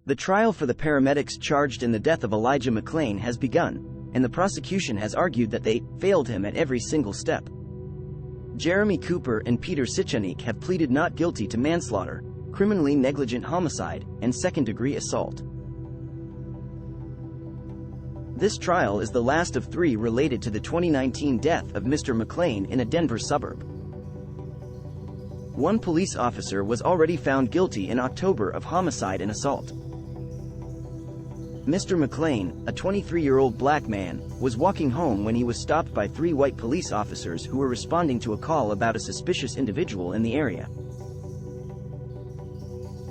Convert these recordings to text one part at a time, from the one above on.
The trial for the paramedics charged in the death of Elijah McClain has begun, and the prosecution has argued that they failed him at every single step. Jeremy Cooper and Peter Sichanik have pleaded not guilty to manslaughter, criminally negligent homicide, and second-degree assault. This trial is the last of 3 related to the 2019 death of Mr. McClain in a Denver suburb. One police officer was already found guilty in October of homicide and assault. Mr. McClain, a 23-year-old black man, was walking home when he was stopped by 3 white police officers who were responding to a call about a suspicious individual in the area.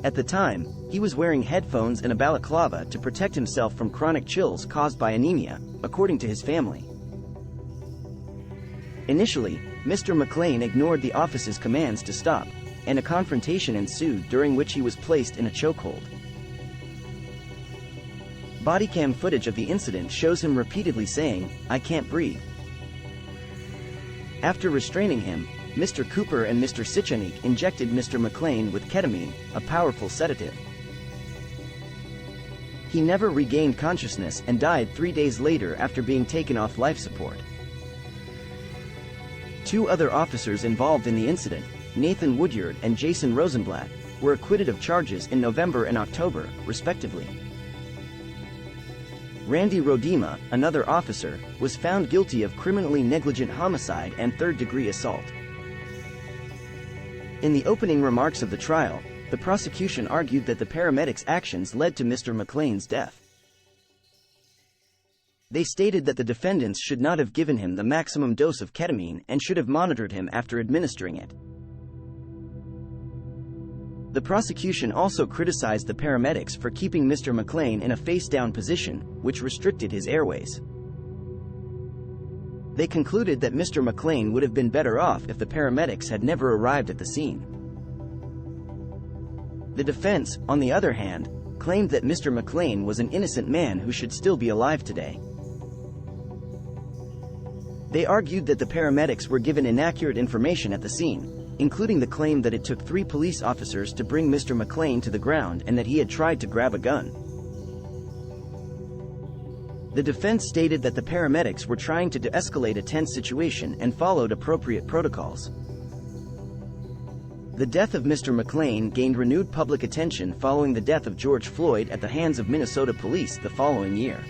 At the time, he was wearing headphones and a balaclava to protect himself from chronic chills caused by anemia, according to his family. Initially, Mr. McClain ignored the officer's commands to stop, and a confrontation ensued during which he was placed in a chokehold. Bodycam footage of the incident shows him repeatedly saying, "I can't breathe." After restraining him, Mr. Cooper and Mr. Sichanik injected Mr. McClain with ketamine, a powerful sedative. He never regained consciousness and died 3 days later after being taken off life support. 2 other officers involved in the incident, Nathan Woodyard and Jason Rosenblatt, were acquitted of charges in November and October, respectively. Randy Rodema, another officer, was found guilty of criminally negligent homicide and third-degree assault. In the opening remarks of the trial, the prosecution argued that the paramedics' actions led to Mr. McClain's death. They stated that the defendants should not have given him the maximum dose of ketamine and should have monitored him after administering it. The prosecution also criticized the paramedics for keeping Mr. McClain in a face-down position, which restricted his airways. They concluded that Mr. McClain would have been better off if the paramedics had never arrived at the scene. The defense, on the other hand, claimed that Mr. McClain was an innocent man who should still be alive today. They argued that the paramedics were given inaccurate information at the scene, including the claim that it took 3 police officers to bring Mr. McClain to the ground and that he had tried to grab a gun. The defense stated that the paramedics were trying to de-escalate a tense situation and followed appropriate protocols. The death of Mr. McClain gained renewed public attention following the death of George Floyd at the hands of Minnesota police the following year.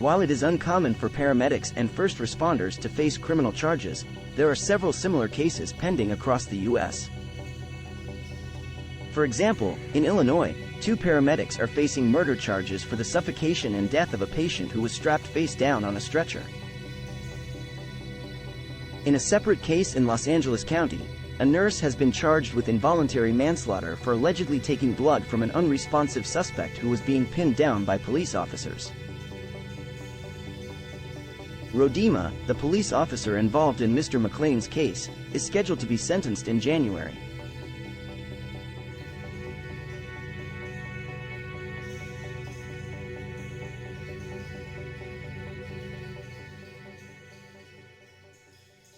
While it is uncommon for paramedics and first responders to face criminal charges, there are several similar cases pending across the U.S. For example, in Illinois, 2 paramedics are facing murder charges for the suffocation and death of a patient who was strapped face down on a stretcher. In a separate case in Los Angeles County, a nurse has been charged with involuntary manslaughter for allegedly taking blood from an unresponsive suspect who was being pinned down by police officers. Rodema, the police officer involved in Mr. McClain's case, is scheduled to be sentenced in January.